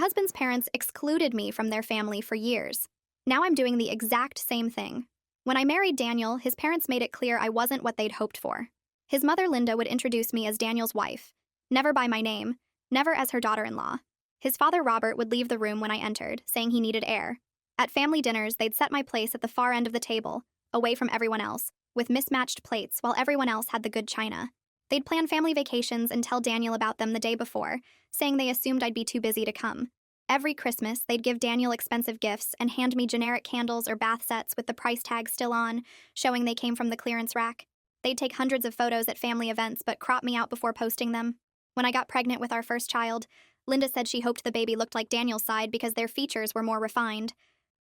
husband's parents excluded me from their family for years. Now I'm doing the exact same thing. When I married Daniel, his parents made it clear I wasn't what they'd hoped for. His mother, Linda, would introduce me as Daniel's wife, never by my name, never as her daughter-in-law. His father, Robert, would leave the room when I entered, saying he needed air. At family dinners, they'd set my place at the far end of the table, away from everyone else, with mismatched plates while everyone else had the good china. They'd plan family vacations and tell Daniel about them the day before, saying they assumed I'd be too busy to come. Every Christmas, they'd give Daniel expensive gifts and hand me generic candles or bath sets with the price tag still on, showing they came from the clearance rack. They'd take hundreds of photos at family events but crop me out before posting them. When I got pregnant with our first child, Linda said she hoped the baby looked like Daniel's side because their features were more refined.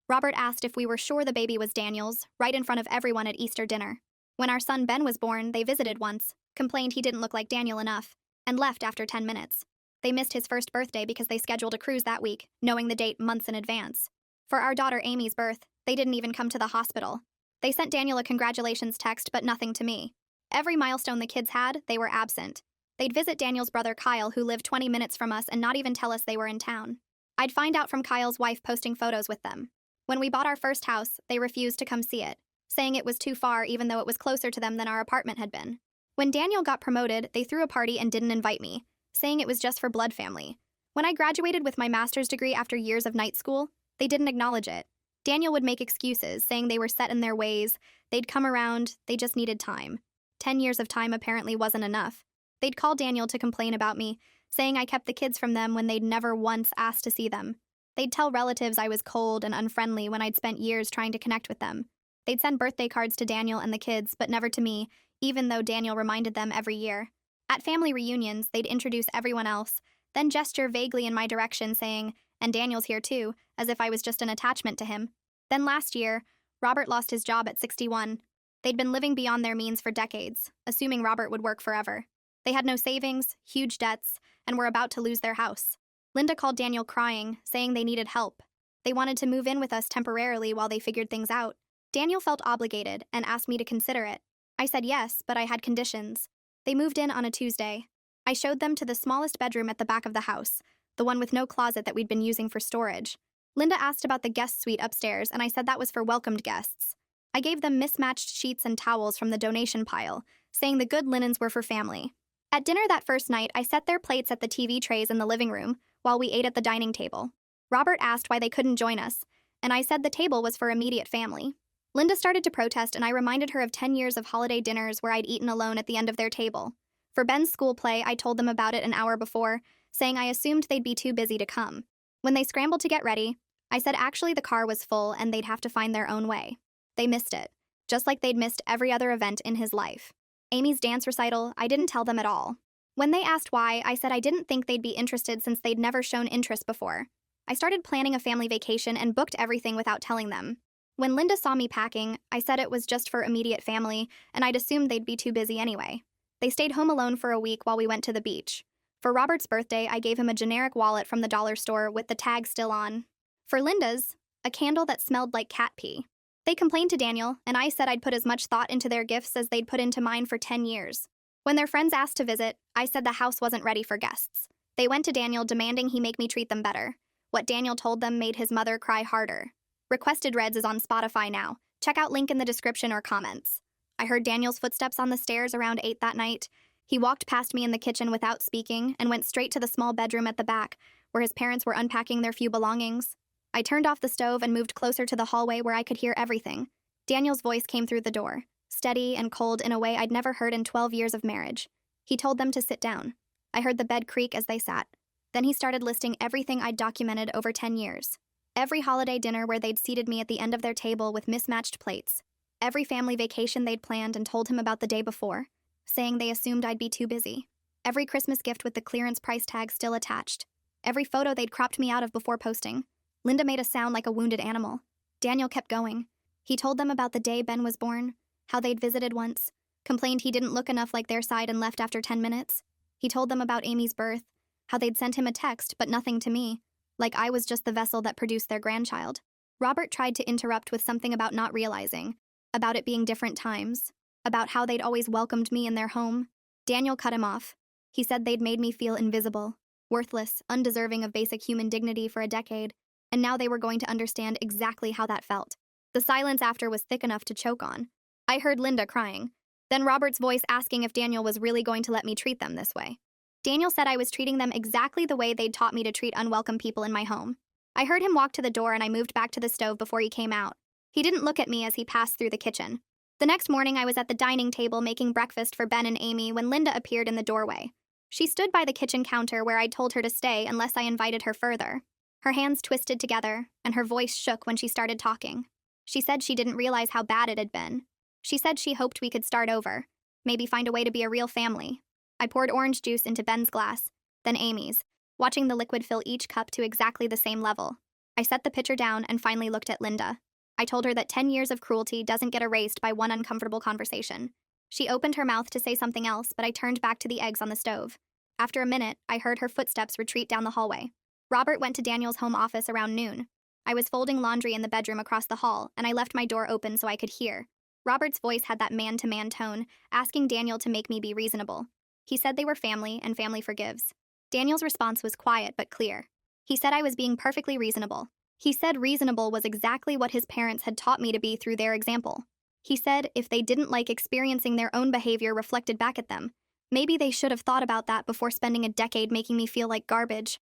Robert asked if we were sure the baby was Daniel's, right in front of everyone at Easter dinner. When our son Ben was born, they visited once, complained he didn't look like Daniel enough, and left after 10 minutes. They missed his first birthday because they scheduled a cruise that week, knowing the date months in advance. For our daughter Amy's birth, they didn't even come to the hospital. They sent Daniel a congratulations text, but nothing to me. Every milestone the kids had, they were absent. They'd visit Daniel's brother Kyle, who lived 20 minutes from us, and not even tell us they were in town. I'd find out from Kyle's wife posting photos with them. When we bought our first house, they refused to come see it, saying it was too far even though it was closer to them than our apartment had been. When Daniel got promoted, they threw a party and didn't invite me, saying it was just for blood family. When I graduated with my master's degree after years of night school, they didn't acknowledge it. Daniel would make excuses, saying they were set in their ways, they'd come around, they just needed time. 10 years of time apparently wasn't enough. They'd call Daniel to complain about me, saying I kept the kids from them when they'd never once asked to see them. They'd tell relatives I was cold and unfriendly when I'd spent years trying to connect with them. They'd send birthday cards to Daniel and the kids, but never to me, even though Daniel reminded them every year. At family reunions, they'd introduce everyone else, then gesture vaguely in my direction saying, "And Daniel's here too," as if I was just an attachment to him. Then last year, Robert lost his job at 61. They'd been living beyond their means for decades, assuming Robert would work forever. They had no savings, huge debts, and were about to lose their house. Linda called Daniel crying, saying they needed help. They wanted to move in with us temporarily while they figured things out. Daniel felt obligated and asked me to consider it. I said yes, but I had conditions. They moved in on a Tuesday. I showed them to the smallest bedroom at the back of the house, the one with no closet that we'd been using for storage. Linda asked about the guest suite upstairs, and I said that was for welcomed guests. I gave them mismatched sheets and towels from the donation pile, saying the good linens were for family. At dinner that first night, I set their plates at the TV trays in the living room while we ate at the dining table. Robert asked why they couldn't join us, and I said the table was for immediate family. Linda started to protest, and I reminded her of 10 years of holiday dinners where I'd eaten alone at the end of their table. For Ben's school play, I told them about it an hour before, saying I assumed they'd be too busy to come. When they scrambled to get ready, I said actually the car was full and they'd have to find their own way. They missed it, just like they'd missed every other event in his life. Amy's dance recital, I didn't tell them at all. When they asked why, I said I didn't think they'd be interested since they'd never shown interest before. I started planning a family vacation and booked everything without telling them. When Linda saw me packing, I said it was just for immediate family, and I'd assumed they'd be too busy anyway. They stayed home alone for a week while we went to the beach. For Robert's birthday, I gave him a generic wallet from the dollar store with the tag still on. For Linda's, a candle that smelled like cat pee. They complained to Daniel, and I said I'd put as much thought into their gifts as they'd put into mine for 10 years. When their friends asked to visit, I said the house wasn't ready for guests. They went to Daniel demanding he make me treat them better. What Daniel told them made his mother cry harder. Requested Reds is on Spotify now. Check out link in the description or comments. I heard Daniel's footsteps on the stairs around 8 that night. He walked past me in the kitchen without speaking and went straight to the small bedroom at the back, where his parents were unpacking their few belongings. I turned off the stove and moved closer to the hallway where I could hear everything. Daniel's voice came through the door, steady and cold in a way I'd never heard in 12 years of marriage. He told them to sit down. I heard the bed creak as they sat. Then he started listing everything I'd documented over 10 years. Every holiday dinner where they'd seated me at the end of their table with mismatched plates. Every family vacation they'd planned and told him about the day before, saying they assumed I'd be too busy. Every Christmas gift with the clearance price tag still attached. Every photo they'd cropped me out of before posting. Linda made a sound like a wounded animal. Daniel kept going. He told them about the day Ben was born, how they'd visited once, complained he didn't look enough like their side and left after 10 minutes. He told them about Amy's birth, how they'd sent him a text but nothing to me, like I was just the vessel that produced their grandchild. Robert tried to interrupt with something about not realizing, about it being different times, about how they'd always welcomed me in their home. Daniel cut him off. He said they'd made me feel invisible. worthless, undeserving of basic human dignity for a decade, and now they were going to understand exactly how that felt. The silence after was thick enough to choke on. I heard Linda crying, then Robert's voice asking if Daniel was really going to let me treat them this way. Daniel said I was treating them exactly the way they'd taught me to treat unwelcome people in my home. I heard him walk to the door and I moved back to the stove before he came out. He didn't look at me as he passed through the kitchen. The next morning I was at the dining table making breakfast for Ben and Amy when Linda appeared in the doorway. She stood by the kitchen counter where I'd told her to stay unless I invited her further. Her hands twisted together, and her voice shook when she started talking. She said she didn't realize how bad it had been. She said she hoped we could start over, maybe find a way to be a real family. I poured orange juice into Ben's glass, then Amy's, watching the liquid fill each cup to exactly the same level. I set the pitcher down and finally looked at Linda. I told her that 10 years of cruelty doesn't get erased by one uncomfortable conversation. She opened her mouth to say something else, but I turned back to the eggs on the stove. After a minute, I heard her footsteps retreat down the hallway. Robert went to Daniel's home office around noon. I was folding laundry in the bedroom across the hall, and I left my door open so I could hear. Robert's voice had that man-to-man tone, asking Daniel to make me be reasonable. He said they were family, and family forgives. Daniel's response was quiet but clear. He said I was being perfectly reasonable. He said reasonable was exactly what his parents had taught me to be through their example. He said if they didn't like experiencing their own behavior reflected back at them, maybe they should have thought about that before spending a decade making me feel like garbage.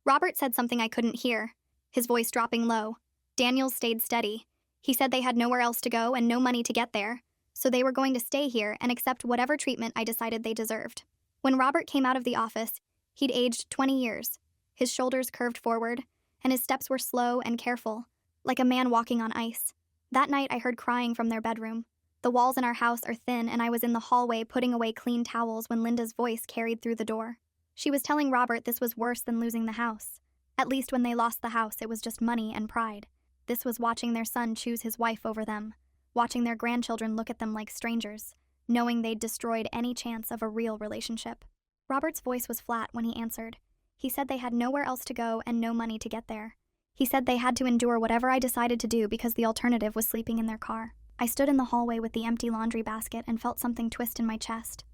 Robert said something I couldn't hear, his voice dropping low. Daniel stayed steady. He said they had nowhere else to go and no money to get there, so they were going to stay here and accept whatever treatment I decided they deserved. When Robert came out of the office, he'd aged 20 years. His shoulders curved forward, and his steps were slow and careful, like a man walking on ice. That night I heard crying from their bedroom. The walls in our house are thin, and I was in the hallway putting away clean towels when Linda's voice carried through the door. She was telling Robert this was worse than losing the house. At least when they lost the house, it was just money and pride. This was watching their son choose his wife over them, watching their grandchildren look at them like strangers, knowing they'd destroyed any chance of a real relationship. Robert's voice was flat when he answered. He said they had nowhere else to go and no money to get there. He said they had to endure whatever I decided to do because the alternative was sleeping in their car. I stood in the hallway with the empty laundry basket and felt something twist in my chest.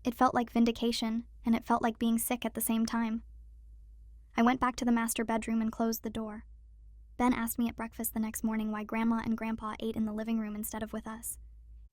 It felt like vindication, and it felt like being sick at the same time. I went back to the master bedroom and closed the door. Ben asked me at breakfast the next morning why Grandma and Grandpa ate in the living room instead of with us.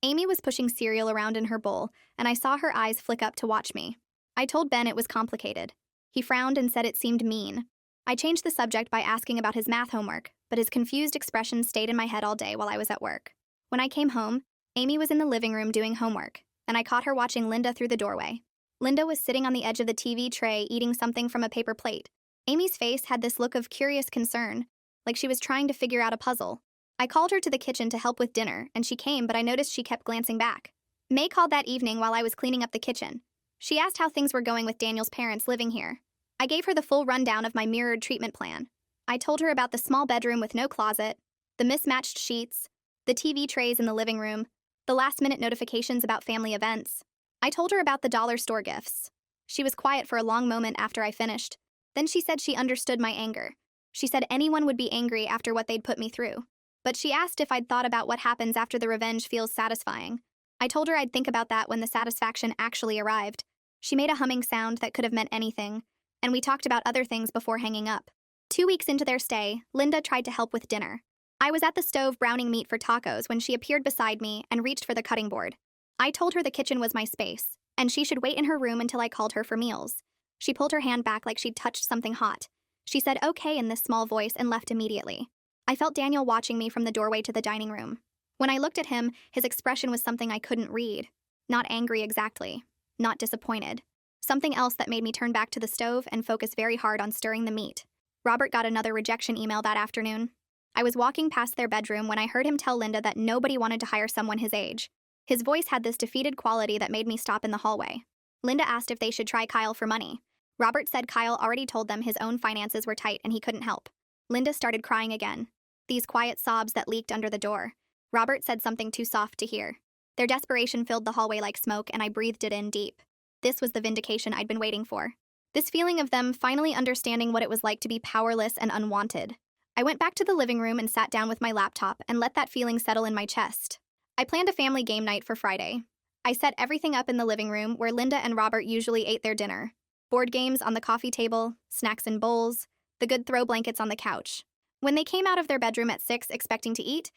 Amy was pushing cereal around in her bowl, and I saw her eyes flick up to watch me. I told Ben it was complicated. He frowned and said it seemed mean. I changed the subject by asking about his math homework, but his confused expression stayed in my head all day while I was at work. When I came home, Amy was in the living room doing homework, and I caught her watching Linda through the doorway. Linda was sitting on the edge of the TV tray eating something from a paper plate. Amy's face had this look of curious concern, like she was trying to figure out a puzzle. I called her to the kitchen to help with dinner, and she came, but I noticed she kept glancing back. May called that evening while I was cleaning up the kitchen. She asked how things were going with Daniel's parents living here. I gave her the full rundown of my mirrored treatment plan. I told her about the small bedroom with no closet, the mismatched sheets, the TV trays in the living room, the last-minute notifications about family events. I told her about the dollar store gifts. She was quiet for a long moment after I finished. Then she said she understood my anger. She said anyone would be angry after what they'd put me through. But she asked if I'd thought about what happens after the revenge feels satisfying. I told her I'd think about that when the satisfaction actually arrived. She made a humming sound that could have meant anything, and we talked about other things before hanging up. 2 weeks into their stay, Linda tried to help with dinner. I was at the stove browning meat for tacos when she appeared beside me and reached for the cutting board. I told her the kitchen was my space, and she should wait in her room until I called her for meals. She pulled her hand back like she'd touched something hot. She said okay in this small voice and left immediately. I felt Daniel watching me from the doorway to the dining room. When I looked at him, his expression was something I couldn't read. Not angry exactly. Not disappointed. Something else that made me turn back to the stove and focus very hard on stirring the meat. Robert got another rejection email that afternoon. I was walking past their bedroom when I heard him tell Linda that nobody wanted to hire someone his age. His voice had this defeated quality that made me stop in the hallway. Linda asked if they should try Kyle for money. Robert said Kyle already told them his own finances were tight and he couldn't help. Linda started crying again. These quiet sobs that leaked under the door. Robert said something too soft to hear. Their desperation filled the hallway like smoke, and I breathed it in deep. This was the vindication I'd been waiting for. This feeling of them finally understanding what it was like to be powerless and unwanted. I went back to the living room and sat down with my laptop and let that feeling settle in my chest. I planned a family game night for Friday. I set everything up in the living room where Linda and Robert usually ate their dinner. Board games on the coffee table, snacks in bowls, the good throw blankets on the couch. When they came out of their bedroom at 6 expecting to eat,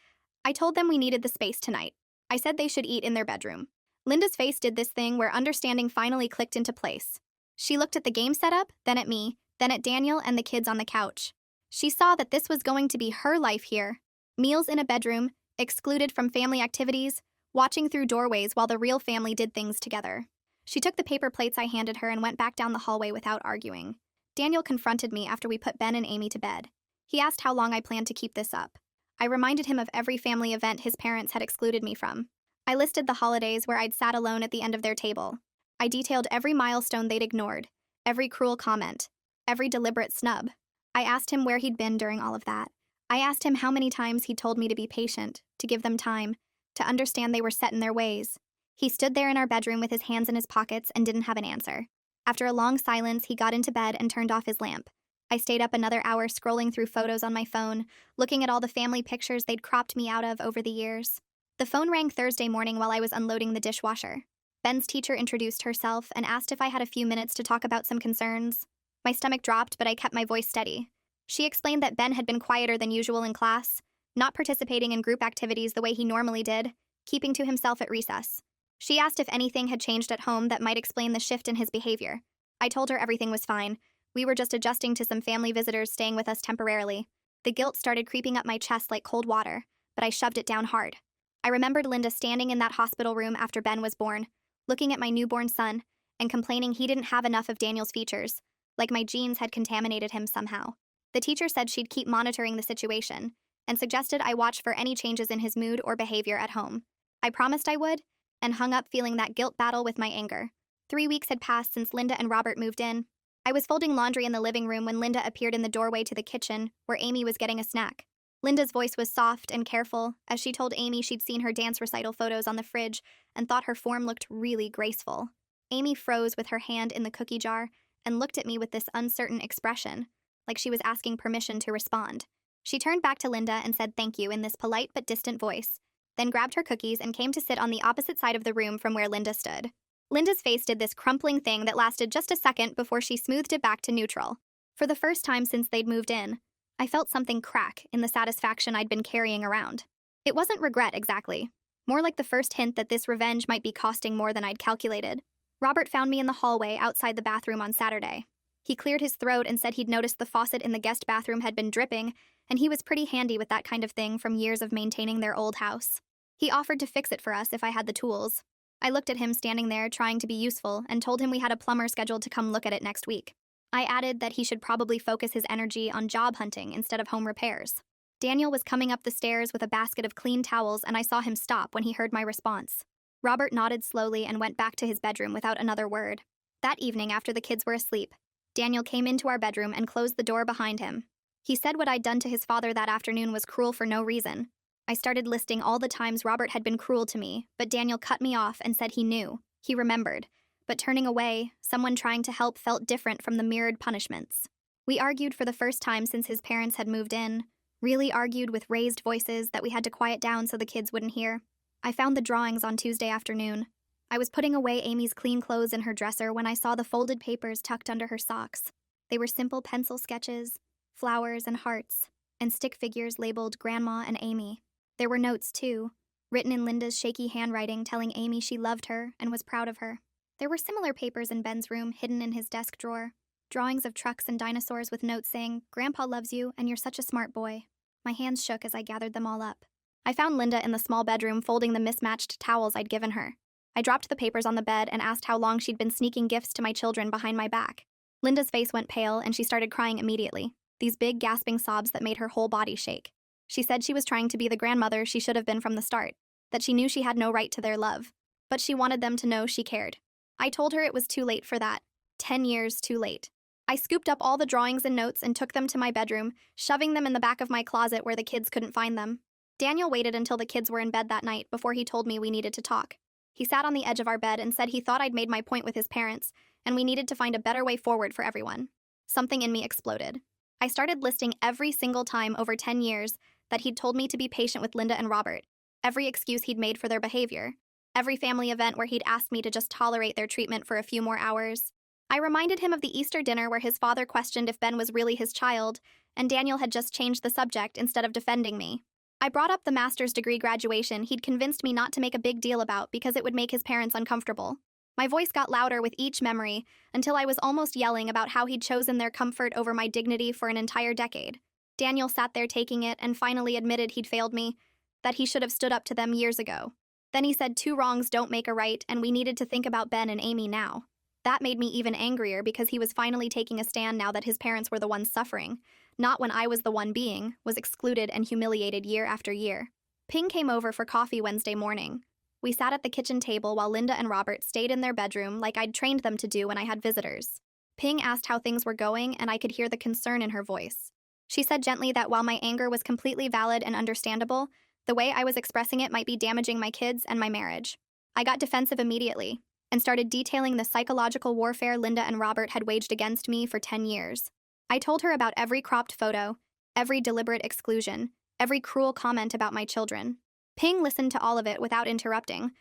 I told them we needed the space tonight. I said they should eat in their bedroom. Linda's face did this thing where understanding finally clicked into place. She looked at the game setup, then at me, then at Daniel and the kids on the couch. She saw that this was going to be her life here. Meals in a bedroom, excluded from family activities, watching through doorways while the real family did things together. She took the paper plates I handed her and went back down the hallway without arguing. Daniel confronted me after we put Ben and Amy to bed. He asked how long I planned to keep this up. I reminded him of every family event his parents had excluded me from. I listed the holidays where I'd sat alone at the end of their table. I detailed every milestone they'd ignored, every cruel comment, every deliberate snub. I asked him where he'd been during all of that. I asked him how many times he'd told me to be patient, to give them time, to understand they were set in their ways. He stood there in our bedroom with his hands in his pockets and didn't have an answer. After a long silence, he got into bed and turned off his lamp. I stayed up another hour scrolling through photos on my phone, looking at all the family pictures they'd cropped me out of over the years. The phone rang Thursday morning while I was unloading the dishwasher. Ben's teacher introduced herself and asked if I had a few minutes to talk about some concerns. My stomach dropped, but I kept my voice steady. She explained that Ben had been quieter than usual in class, not participating in group activities the way he normally did, keeping to himself at recess. She asked if anything had changed at home that might explain the shift in his behavior. I told her everything was fine. We were just adjusting to some family visitors staying with us temporarily. The guilt started creeping up my chest like cold water, but I shoved it down hard. I remembered Linda standing in that hospital room after Ben was born, looking at my newborn son, and complaining he didn't have enough of Daniel's features, like my genes had contaminated him somehow. The teacher said she'd keep monitoring the situation, and suggested I watch for any changes in his mood or behavior at home. I promised I would, and hung up feeling that guilt battle with my anger. 3 weeks had passed since Linda and Robert moved in. I was folding laundry in the living room when Linda appeared in the doorway to the kitchen, where Amy was getting a snack. Linda's voice was soft and careful, as she told Amy she'd seen her dance recital photos on the fridge and thought her form looked really graceful. Amy froze with her hand in the cookie jar and looked at me with this uncertain expression, like she was asking permission to respond. She turned back to Linda and said thank you in this polite but distant voice, then grabbed her cookies and came to sit on the opposite side of the room from where Linda stood. Linda's face did this crumpling thing that lasted just a second before she smoothed it back to neutral. For the first time since they'd moved in, I felt something crack in the satisfaction I'd been carrying around. It wasn't regret exactly, more like the first hint that this revenge might be costing more than I'd calculated. Robert found me in the hallway outside the bathroom on Saturday. He cleared his throat and said he'd noticed the faucet in the guest bathroom had been dripping, and he was pretty handy with that kind of thing from years of maintaining their old house. He offered to fix it for us if I had the tools. I looked at him standing there trying to be useful and told him we had a plumber scheduled to come look at it next week. I added that he should probably focus his energy on job hunting instead of home repairs. Daniel was coming up the stairs with a basket of clean towels and I saw him stop when he heard my response. Robert nodded slowly and went back to his bedroom without another word. That evening, after the kids were asleep, Daniel came into our bedroom and closed the door behind him. He said what I'd done to his father that afternoon was cruel for no reason. I started listing all the times Robert had been cruel to me, but Daniel cut me off and said he knew. He remembered. But turning away, someone trying to help felt different from the mirrored punishments. We argued for the first time since his parents had moved in, really argued with raised voices that we had to quiet down so the kids wouldn't hear. I found the drawings on Tuesday afternoon. I was putting away Amy's clean clothes in her dresser when I saw the folded papers tucked under her socks. They were simple pencil sketches, flowers and hearts, and stick figures labeled Grandma and Amy. There were notes, too, written in Linda's shaky handwriting telling Amy she loved her and was proud of her. There were similar papers in Ben's room hidden in his desk drawer, drawings of trucks and dinosaurs with notes saying, Grandpa loves you and you're such a smart boy. My hands shook as I gathered them all up. I found Linda in the small bedroom folding the mismatched towels I'd given her. I dropped the papers on the bed and asked how long she'd been sneaking gifts to my children behind my back. Linda's face went pale and she started crying immediately, these big gasping sobs that made her whole body shake. She said she was trying to be the grandmother she should have been from the start, that she knew she had no right to their love, but she wanted them to know she cared. I told her it was too late for that. 10 years too late. I scooped up all the drawings and notes and took them to my bedroom, shoving them in the back of my closet where the kids couldn't find them. Daniel waited until the kids were in bed that night before he told me we needed to talk. He sat on the edge of our bed and said he thought I'd made my point with his parents, and we needed to find a better way forward for everyone. Something in me exploded. I started listing every single time over 10 years that he'd told me to be patient with Linda and Robert, every excuse he'd made for their behavior, every family event where he'd asked me to just tolerate their treatment for a few more hours. I reminded him of the Easter dinner where his father questioned if Ben was really his child, and Daniel had just changed the subject instead of defending me. I brought up the master's degree graduation he'd convinced me not to make a big deal about because it would make his parents uncomfortable. My voice got louder with each memory until I was almost yelling about how he'd chosen their comfort over my dignity for an entire decade. Daniel sat there taking it and finally admitted he'd failed me, that he should have stood up to them years ago. Then he said 2 wrongs don't make a right and we needed to think about Ben and Amy now. That made me even angrier because he was finally taking a stand now that his parents were the ones suffering, not when I was the one was excluded and humiliated year after year. Ping came over for coffee Wednesday morning. We sat at the kitchen table while Linda and Robert stayed in their bedroom like I'd trained them to do when I had visitors. Ping asked how things were going and I could hear the concern in her voice. She said gently that while my anger was completely valid and understandable, the way I was expressing it might be damaging my kids and my marriage. I got defensive immediately and started detailing the psychological warfare Linda and Robert had waged against me for 10 years. I told her about every cropped photo, every deliberate exclusion, every cruel comment about my children. Ping listened to all of it without interrupting,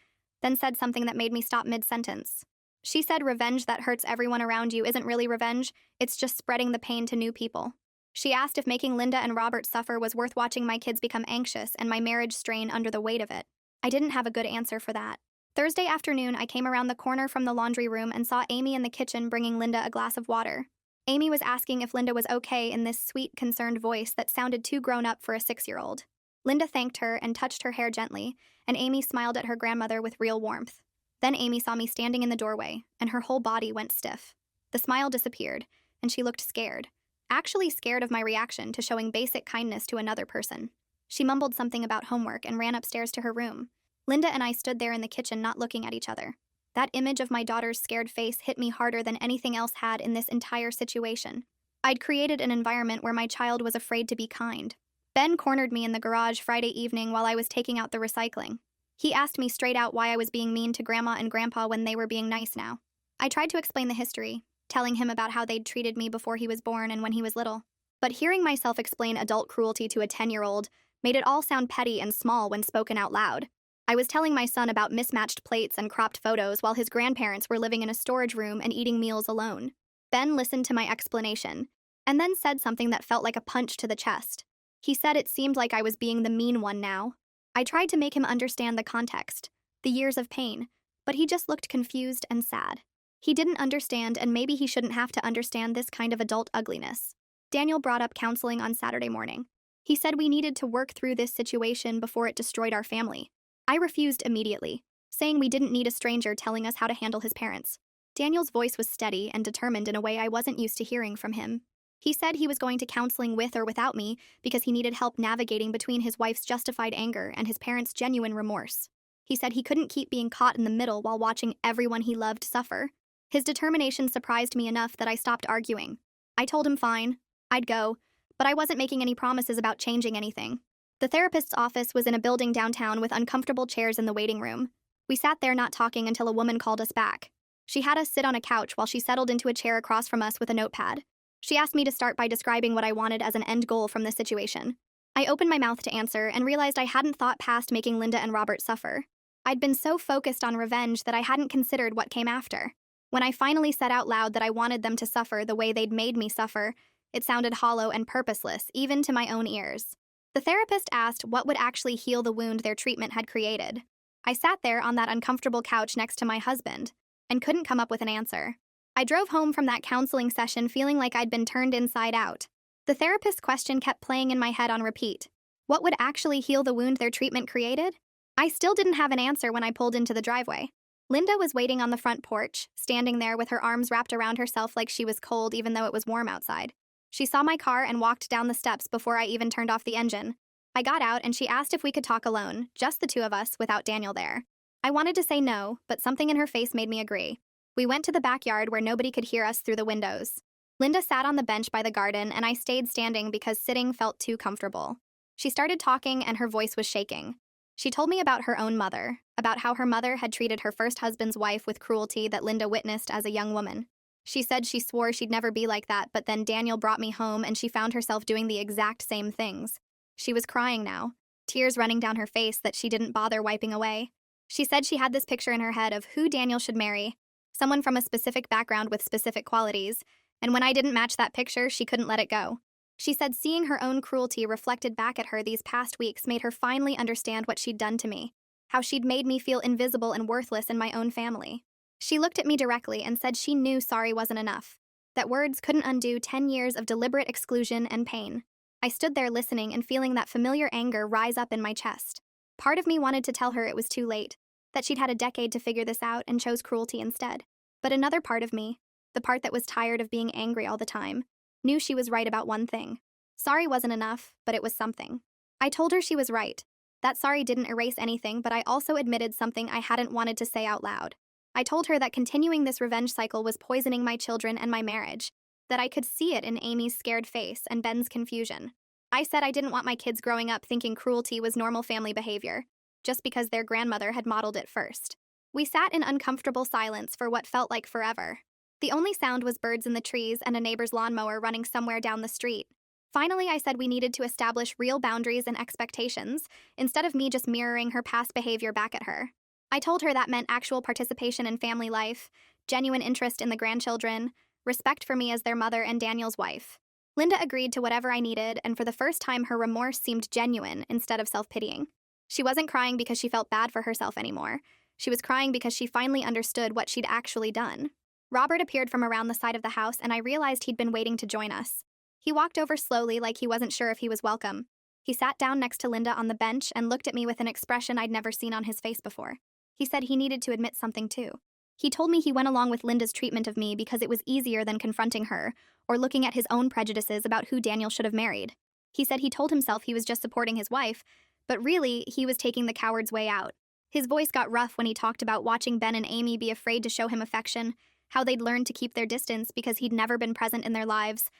then said something that made me stop mid-sentence. She said revenge that hurts everyone around you isn't really revenge, it's just spreading the pain to new people. She asked if making Linda and Robert suffer was worth watching my kids become anxious and my marriage strain under the weight of it. I didn't have a good answer for that. Thursday afternoon, I came around the corner from the laundry room and saw Amy in the kitchen bringing Linda a glass of water. Amy was asking if Linda was okay in this sweet, concerned voice that sounded too grown up for a 6-year-old. Linda thanked her and touched her hair gently, and Amy smiled at her grandmother with real warmth. Then Amy saw me standing in the doorway, and her whole body went stiff. The smile disappeared, and she looked scared. Actually scared of my reaction to showing basic kindness to another person. She mumbled something about homework and ran upstairs to her room. Linda and I stood there in the kitchen not looking at each other. That image of my daughter's scared face hit me harder than anything else had in this entire situation. I'd created an environment where my child was afraid to be kind. Ben cornered me in the garage Friday evening while I was taking out the recycling. He asked me straight out why I was being mean to Grandma and Grandpa when they were being nice now. I tried to explain the history, telling him about how they'd treated me before he was born and when he was little. But hearing myself explain adult cruelty to a 10-year-old made it all sound petty and small when spoken out loud. I was telling my son about mismatched plates and cropped photos while his grandparents were living in a storage room and eating meals alone. Ben listened to my explanation, and then said something that felt like a punch to the chest. He said it seemed like I was being the mean one now. I tried to make him understand the context, the years of pain, but he just looked confused and sad. He didn't understand, and maybe he shouldn't have to understand this kind of adult ugliness. Daniel brought up counseling on Saturday morning. He said we needed to work through this situation before it destroyed our family. I refused immediately, saying we didn't need a stranger telling us how to handle his parents. Daniel's voice was steady and determined in a way I wasn't used to hearing from him. He said he was going to counseling with or without me because he needed help navigating between his wife's justified anger and his parents' genuine remorse. He said he couldn't keep being caught in the middle while watching everyone he loved suffer. His determination surprised me enough that I stopped arguing. I told him fine, I'd go, but I wasn't making any promises about changing anything. The therapist's office was in a building downtown with uncomfortable chairs in the waiting room. We sat there not talking until a woman called us back. She had us sit on a couch while she settled into a chair across from us with a notepad. She asked me to start by describing what I wanted as an end goal from this situation. I opened my mouth to answer and realized I hadn't thought past making Linda and Robert suffer. I'd been so focused on revenge that I hadn't considered what came after. When I finally said out loud that I wanted them to suffer the way they'd made me suffer, it sounded hollow and purposeless, even to my own ears. The therapist asked what would actually heal the wound their treatment had created. I sat there on that uncomfortable couch next to my husband and couldn't come up with an answer. I drove home from that counseling session feeling like I'd been turned inside out. The therapist's question kept playing in my head on repeat. What would actually heal the wound their treatment created? I still didn't have an answer when I pulled into the driveway. Linda was waiting on the front porch, standing there with her arms wrapped around herself like she was cold even though it was warm outside. She saw my car and walked down the steps before I even turned off the engine. I got out and she asked if we could talk alone, just the two of us, without Daniel there. I wanted to say no, but something in her face made me agree. We went to the backyard where nobody could hear us through the windows. Linda sat on the bench by the garden and I stayed standing because sitting felt too comfortable. She started talking and her voice was shaking. She told me about her own mother, about how her mother had treated her first husband's wife with cruelty that Linda witnessed as a young woman. She said she swore she'd never be like that, but then Daniel brought me home and she found herself doing the exact same things. She was crying now, tears running down her face that she didn't bother wiping away. She said she had this picture in her head of who Daniel should marry, someone from a specific background with specific qualities, and when I didn't match that picture, she couldn't let it go. She said seeing her own cruelty reflected back at her these past weeks made her finally understand what she'd done to me, how she'd made me feel invisible and worthless in my own family. She looked at me directly and said she knew sorry wasn't enough, that words couldn't undo 10 years of deliberate exclusion and pain. I stood there listening and feeling that familiar anger rise up in my chest. Part of me wanted to tell her it was too late, that she'd had a decade to figure this out and chose cruelty instead. But another part of me, the part that was tired of being angry all the time, knew she was right about one thing. Sorry wasn't enough, but it was something. I told her she was right. That sorry didn't erase anything, but I also admitted something I hadn't wanted to say out loud. I told her that continuing this revenge cycle was poisoning my children and my marriage, that I could see it in Amy's scared face and Ben's confusion. I said I didn't want my kids growing up thinking cruelty was normal family behavior, just because their grandmother had modeled it first. We sat in uncomfortable silence for what felt like forever. The only sound was birds in the trees and a neighbor's lawnmower running somewhere down the street. Finally, I said we needed to establish real boundaries and expectations, instead of me just mirroring her past behavior back at her. I told her that meant actual participation in family life, genuine interest in the grandchildren, respect for me as their mother and Daniel's wife. Linda agreed to whatever I needed, and for the first time her remorse seemed genuine instead of self-pitying. She wasn't crying because she felt bad for herself anymore. She was crying because she finally understood what she'd actually done. Robert appeared from around the side of the house, and I realized he'd been waiting to join us. He walked over slowly like he wasn't sure if he was welcome. He sat down next to Linda on the bench and looked at me with an expression I'd never seen on his face before. He said he needed to admit something too. He told me he went along with Linda's treatment of me because it was easier than confronting her or looking at his own prejudices about who Daniel should have married. He said he told himself he was just supporting his wife, but really, he was taking the coward's way out. His voice got rough when he talked about watching Ben and Amy be afraid to show him affection, how they'd learned to keep their distance because he'd never been present in their lives.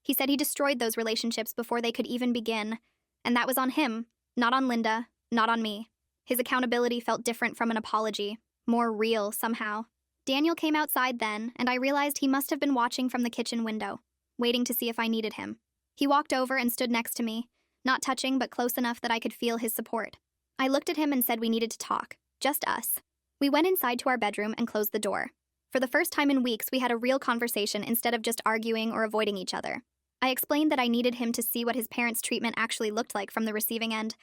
He said he destroyed those relationships before they could even begin, and that was on him, not on Linda, not on me. His accountability felt different from an apology, more real somehow. Daniel came outside then, and I realized he must have been watching from the kitchen window, waiting to see if I needed him. He walked over and stood next to me, not touching but close enough that I could feel his support. I looked at him and said we needed to talk, just us. We went inside to our bedroom and closed the door. For the first time in weeks, we had a real conversation instead of just arguing or avoiding each other. I explained that I needed him to see what his parents' treatment actually looked like from the receiving end,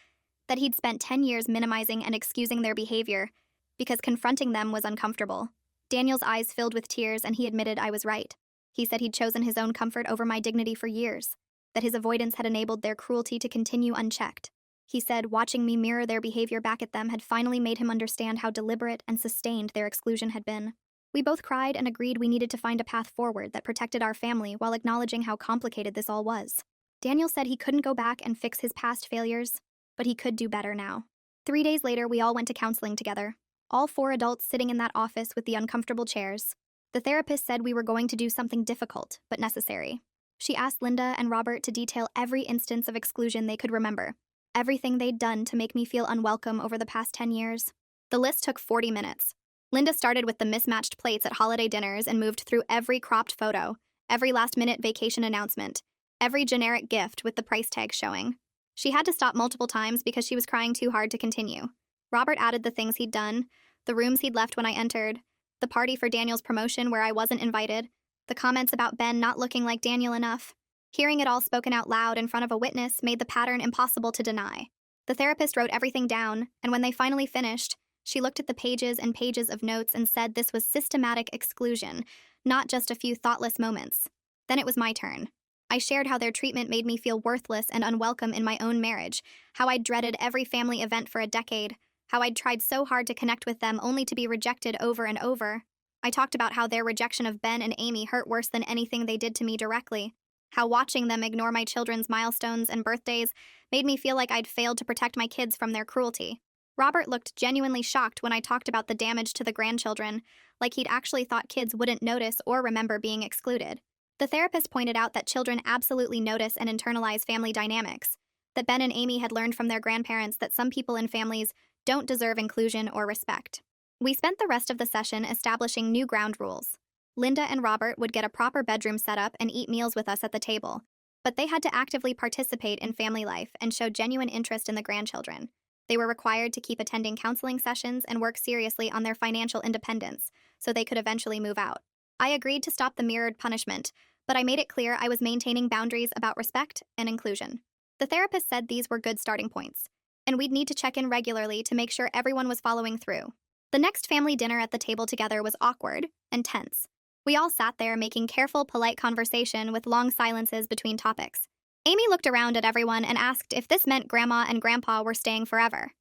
that he'd spent 10 years minimizing and excusing their behavior because confronting them was uncomfortable. Daniel's eyes filled with tears, and he admitted I was right. He said he'd chosen his own comfort over my dignity for years, that his avoidance had enabled their cruelty to continue unchecked. He said watching me mirror their behavior back at them had finally made him understand how deliberate and sustained their exclusion had been. We both cried and agreed we needed to find a path forward that protected our family while acknowledging how complicated this all was. Daniel said he couldn't go back and fix his past failures, but he could do better now. 3 days later, we all went to counseling together, all 4 adults sitting in that office with the uncomfortable chairs. The therapist said we were going to do something difficult, but necessary. She asked Linda and Robert to detail every instance of exclusion they could remember, everything they'd done to make me feel unwelcome over the past 10 years. The list took 40 minutes. Linda started with the mismatched plates at holiday dinners and moved through every cropped photo, every last-minute vacation announcement, every generic gift with the price tag showing. She had to stop multiple times because she was crying too hard to continue. Robert added the things he'd done, the rooms he'd left when I entered, the party for Daniel's promotion where I wasn't invited, the comments about Ben not looking like Daniel enough. Hearing it all spoken out loud in front of a witness made the pattern impossible to deny. The therapist wrote everything down, and when they finally finished, she looked at the pages and pages of notes and said this was systematic exclusion, not just a few thoughtless moments. Then it was my turn. I shared how their treatment made me feel worthless and unwelcome in my own marriage, how I'd dreaded every family event for a decade, how I'd tried so hard to connect with them only to be rejected over and over. I talked about how their rejection of Ben and Amy hurt worse than anything they did to me directly, how watching them ignore my children's milestones and birthdays made me feel like I'd failed to protect my kids from their cruelty. Robert looked genuinely shocked when I talked about the damage to the grandchildren, like he'd actually thought kids wouldn't notice or remember being excluded. The therapist pointed out that children absolutely notice and internalize family dynamics, that Ben and Amy had learned from their grandparents that some people in families don't deserve inclusion or respect. We spent the rest of the session establishing new ground rules. Linda and Robert would get a proper bedroom set up and eat meals with us at the table, but they had to actively participate in family life and show genuine interest in the grandchildren. They were required to keep attending counseling sessions and work seriously on their financial independence, so they could eventually move out. I agreed to stop the mirrored punishment, but I made it clear I was maintaining boundaries about respect and inclusion. The therapist said these were good starting points, and we'd need to check in regularly to make sure everyone was following through. The next family dinner at the table together was awkward and tense. We all sat there making careful, polite conversation with long silences between topics. Amy looked around at everyone and asked if this meant Grandma and Grandpa were staying forever.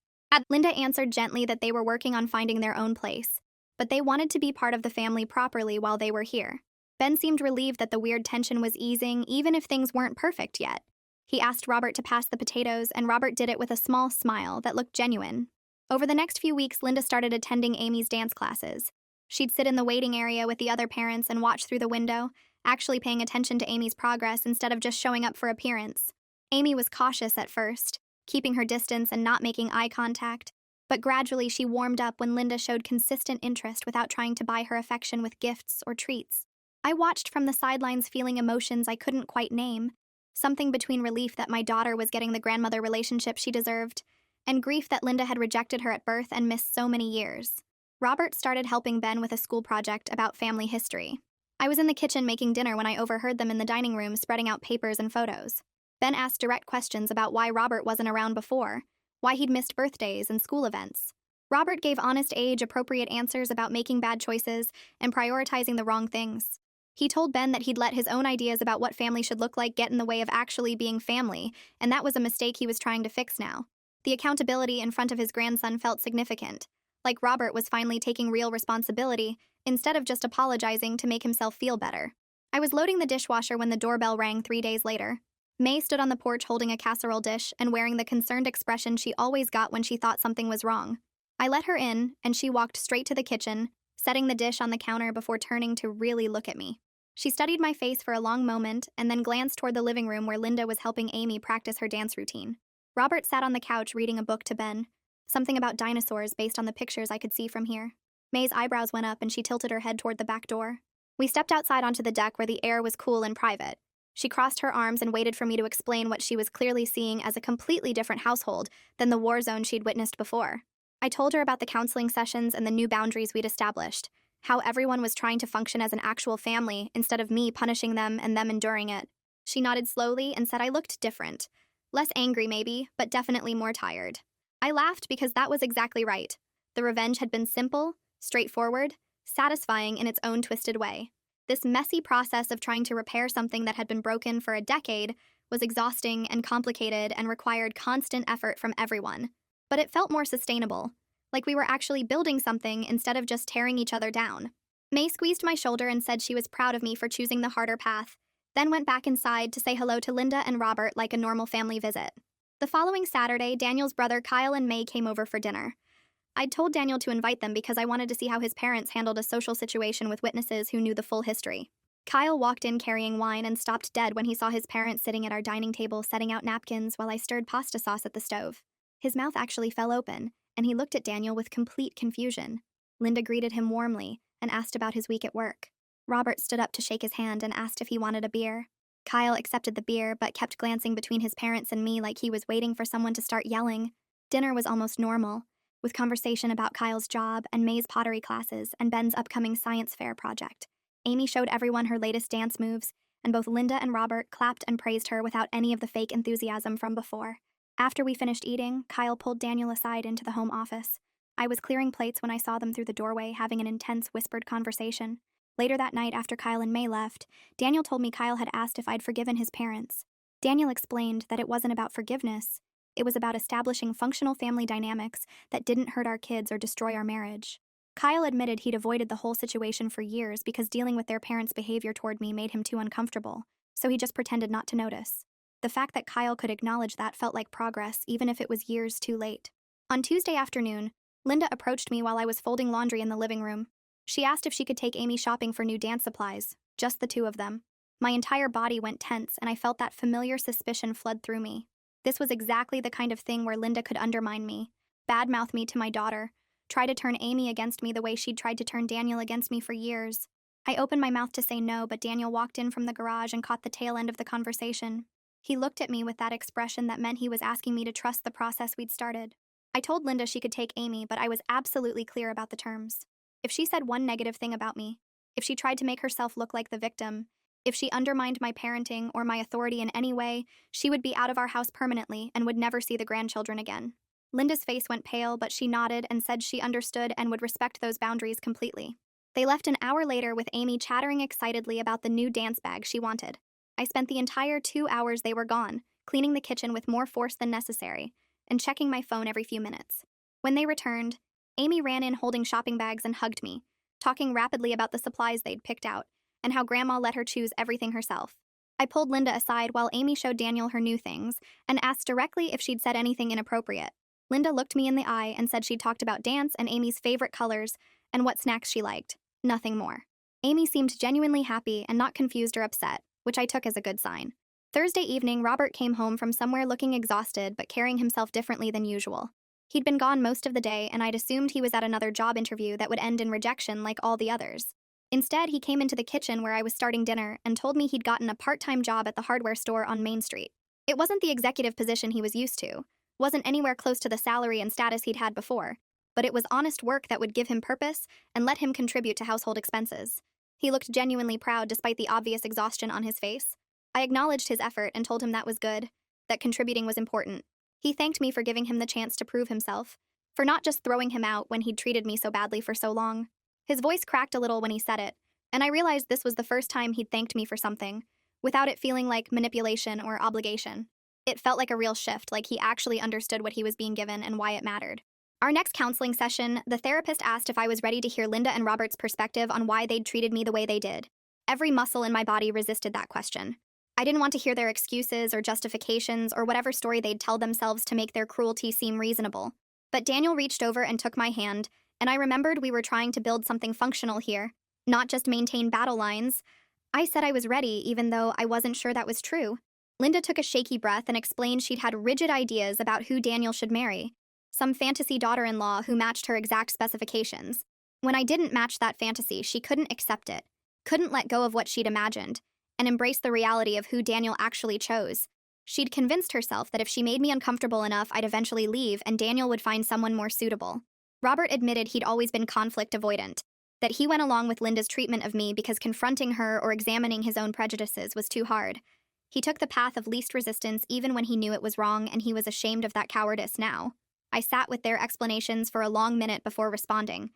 Linda answered gently that they were working on finding their own place, but they wanted to be part of the family properly while they were here. Ben seemed relieved that the weird tension was easing, even if things weren't perfect yet. He asked Robert to pass the potatoes, and Robert did it with a small smile that looked genuine. Over the next few weeks, Linda started attending Amy's dance classes. She'd sit in the waiting area with the other parents and watch through the window, actually paying attention to Amy's progress instead of just showing up for appearance. Amy was cautious at first, keeping her distance and not making eye contact, but gradually she warmed up when Linda showed consistent interest without trying to buy her affection with gifts or treats. I watched from the sidelines, feeling emotions I couldn't quite name, something between relief that my daughter was getting the grandmother relationship she deserved, and grief that Linda had rejected her at birth and missed so many years. Robert started helping Ben with a school project about family history. I was in the kitchen making dinner when I overheard them in the dining room spreading out papers and photos. Ben asked direct questions about why Robert wasn't around before, why he'd missed birthdays and school events. Robert gave honest, age-appropriate answers about making bad choices and prioritizing the wrong things. He told Ben that he'd let his own ideas about what family should look like get in the way of actually being family, and that was a mistake he was trying to fix now. The accountability in front of his grandson felt significant, like Robert was finally taking real responsibility instead of just apologizing to make himself feel better. I was loading the dishwasher when the doorbell rang 3 days later. May stood on the porch holding a casserole dish and wearing the concerned expression she always got when she thought something was wrong. I let her in, and she walked straight to the kitchen, setting the dish on the counter before turning to really look at me. She studied my face for a long moment and then glanced toward the living room where Linda was helping Amy practice her dance routine. Robert sat on the couch reading a book to Ben, something about dinosaurs based on the pictures I could see from here. May's eyebrows went up and she tilted her head toward the back door. We stepped outside onto the deck where the air was cool and private. She crossed her arms and waited for me to explain what she was clearly seeing as a completely different household than the war zone she'd witnessed before. I told her about the counseling sessions and the new boundaries we'd established, how everyone was trying to function as an actual family instead of me punishing them and them enduring it. She nodded slowly and said I looked different. Less angry maybe, but definitely more tired. I laughed because that was exactly right. The revenge had been simple, straightforward, satisfying in its own twisted way. This messy process of trying to repair something that had been broken for a decade was exhausting and complicated and required constant effort from everyone. But it felt more sustainable, like we were actually building something instead of just tearing each other down. May squeezed my shoulder and said she was proud of me for choosing the harder path, then went back inside to say hello to Linda and Robert like a normal family visit. The following Saturday, Daniel's brother Kyle and May came over for dinner. I'd told Daniel to invite them because I wanted to see how his parents handled a social situation with witnesses who knew the full history. Kyle walked in carrying wine and stopped dead when he saw his parents sitting at our dining table setting out napkins while I stirred pasta sauce at the stove. His mouth actually fell open, and he looked at Daniel with complete confusion. Linda greeted him warmly and asked about his week at work. Robert stood up to shake his hand and asked if he wanted a beer. Kyle accepted the beer but kept glancing between his parents and me like he was waiting for someone to start yelling. Dinner was almost normal, with conversation about Kyle's job and May's pottery classes and Ben's upcoming science fair project. Amy showed everyone her latest dance moves, and both Linda and Robert clapped and praised her without any of the fake enthusiasm from before. After we finished eating, Kyle pulled Daniel aside into the home office. I was clearing plates when I saw them through the doorway having an intense whispered conversation. Later that night, after Kyle and May left, Daniel told me Kyle had asked if I'd forgiven his parents. Daniel explained that it wasn't about forgiveness. It was about establishing functional family dynamics that didn't hurt our kids or destroy our marriage. Kyle admitted he'd avoided the whole situation for years because dealing with their parents' behavior toward me made him too uncomfortable, so he just pretended not to notice. The fact that Kyle could acknowledge that felt like progress, even if it was years too late. On Tuesday afternoon, Linda approached me while I was folding laundry in the living room. She asked if she could take Amy shopping for new dance supplies, just the two of them. My entire body went tense, and I felt that familiar suspicion flood through me. This was exactly the kind of thing where Linda could undermine me, badmouth me to my daughter, try to turn Amy against me the way she'd tried to turn Daniel against me for years. I opened my mouth to say no, but Daniel walked in from the garage and caught the tail end of the conversation. He looked at me with that expression that meant he was asking me to trust the process we'd started. I told Linda she could take Amy, but I was absolutely clear about the terms. If she said one negative thing about me, if she tried to make herself look like the victim, if she undermined my parenting or my authority in any way, she would be out of our house permanently and would never see the grandchildren again. Linda's face went pale, but she nodded and said she understood and would respect those boundaries completely. They left an hour later with Amy chattering excitedly about the new dance bag she wanted. I spent the entire 2 hours they were gone, cleaning the kitchen with more force than necessary, and checking my phone every few minutes. When they returned, Amy ran in holding shopping bags and hugged me, talking rapidly about the supplies they'd picked out, and how Grandma let her choose everything herself. I pulled Linda aside while Amy showed Daniel her new things and asked directly if she'd said anything inappropriate. Linda looked me in the eye and said she'd talked about dance and Amy's favorite colors and what snacks she liked. Nothing more. Amy seemed genuinely happy and not confused or upset, which I took as a good sign. Thursday evening, Robert came home from somewhere looking exhausted but carrying himself differently than usual. He'd been gone most of the day, and I'd assumed he was at another job interview that would end in rejection like all the others. Instead, he came into the kitchen where I was starting dinner and told me he'd gotten a part-time job at the hardware store on Main Street. It wasn't the executive position he was used to, wasn't anywhere close to the salary and status he'd had before, but it was honest work that would give him purpose and let him contribute to household expenses. He looked genuinely proud despite the obvious exhaustion on his face. I acknowledged his effort and told him that was good, that contributing was important. He thanked me for giving him the chance to prove himself, for not just throwing him out when he'd treated me so badly for so long. His voice cracked a little when he said it, and I realized this was the first time he'd thanked me for something, without it feeling like manipulation or obligation. It felt like a real shift, like he actually understood what he was being given and why it mattered. Our next counseling session, the therapist asked if I was ready to hear Linda and Robert's perspective on why they'd treated me the way they did. Every muscle in my body resisted that question. I didn't want to hear their excuses or justifications or whatever story they'd tell themselves to make their cruelty seem reasonable. But Daniel reached over and took my hand, and I remembered we were trying to build something functional here, not just maintain battle lines. I said I was ready, even though I wasn't sure that was true. Linda took a shaky breath and explained she'd had rigid ideas about who Daniel should marry, some fantasy daughter-in-law who matched her exact specifications. When I didn't match that fantasy, she couldn't accept it, couldn't let go of what she'd imagined, and embrace the reality of who Daniel actually chose. She'd convinced herself that if she made me uncomfortable enough, I'd eventually leave and Daniel would find someone more suitable. Robert admitted he'd always been conflict avoidant, that he went along with Linda's treatment of me because confronting her or examining his own prejudices was too hard. He took the path of least resistance even when he knew it was wrong, and he was ashamed of that cowardice now. I sat with their explanations for a long minute before responding.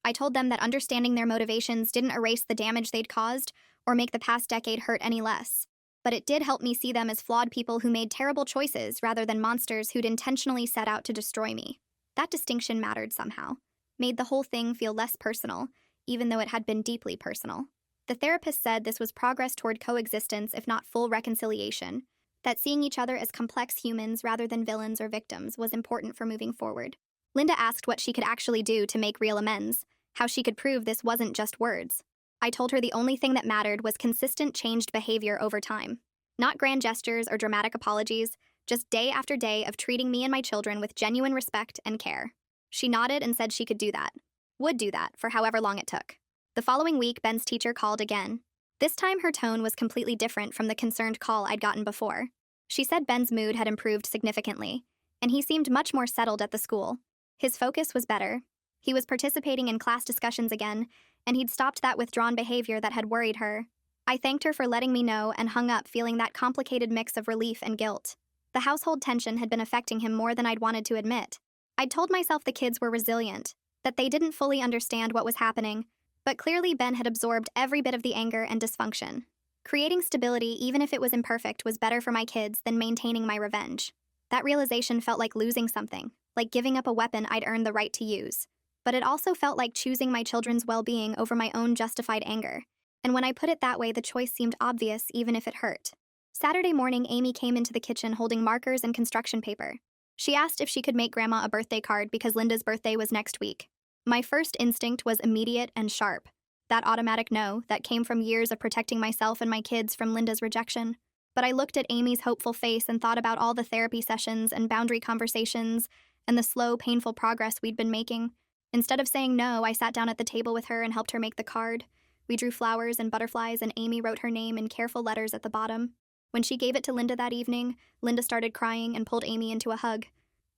I told them that understanding their motivations didn't erase the damage they'd caused or make the past decade hurt any less. But it did help me see them as flawed people who made terrible choices rather than monsters who'd intentionally set out to destroy me. That distinction mattered somehow, made the whole thing feel less personal, even though it had been deeply personal. The therapist said this was progress toward coexistence, if not full reconciliation, that seeing each other as complex humans rather than villains or victims was important for moving forward. Linda asked what she could actually do to make real amends, how she could prove this wasn't just words. I told her the only thing that mattered was consistent changed behavior over time. Not grand gestures or dramatic apologies, just day after day of treating me and my children with genuine respect and care. She nodded and said she could do that. Would do that for however long it took. The following week, Ben's teacher called again. This time her tone was completely different from the concerned call I'd gotten before. She said Ben's mood had improved significantly, and he seemed much more settled at the school. His focus was better. He was participating in class discussions again, and he'd stopped that withdrawn behavior that had worried her. I thanked her for letting me know and hung up feeling that complicated mix of relief and guilt. The household tension had been affecting him more than I'd wanted to admit. I'd told myself the kids were resilient, that they didn't fully understand what was happening, but clearly Ben had absorbed every bit of the anger and dysfunction. Creating stability, even if it was imperfect, was better for my kids than maintaining my revenge. That realization felt like losing something, like giving up a weapon I'd earned the right to use. But it also felt like choosing my children's well-being over my own justified anger. And when I put it that way, the choice seemed obvious, even if it hurt. Saturday morning, Amy came into the kitchen holding markers and construction paper. She asked if she could make Grandma a birthday card because Linda's birthday was next week. My first instinct was immediate and sharp. That automatic no that came from years of protecting myself and my kids from Linda's rejection. But I looked at Amy's hopeful face and thought about all the therapy sessions and boundary conversations and the slow, painful progress we'd been making. Instead of saying no, I sat down at the table with her and helped her make the card. We drew flowers and butterflies, and Amy wrote her name in careful letters at the bottom. When she gave it to Linda that evening, Linda started crying and pulled Amy into a hug.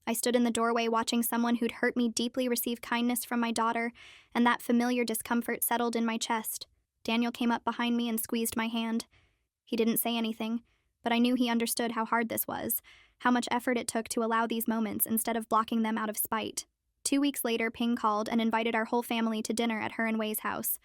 I stood in the doorway watching someone who'd hurt me deeply receive kindness from my daughter, and that familiar discomfort settled in my chest. Daniel came up behind me and squeezed my hand. He didn't say anything, but I knew he understood how hard this was, how much effort it took to allow these moments instead of blocking them out of spite. 2 weeks later, Ping called and invited our whole family to dinner at her and Wei's house.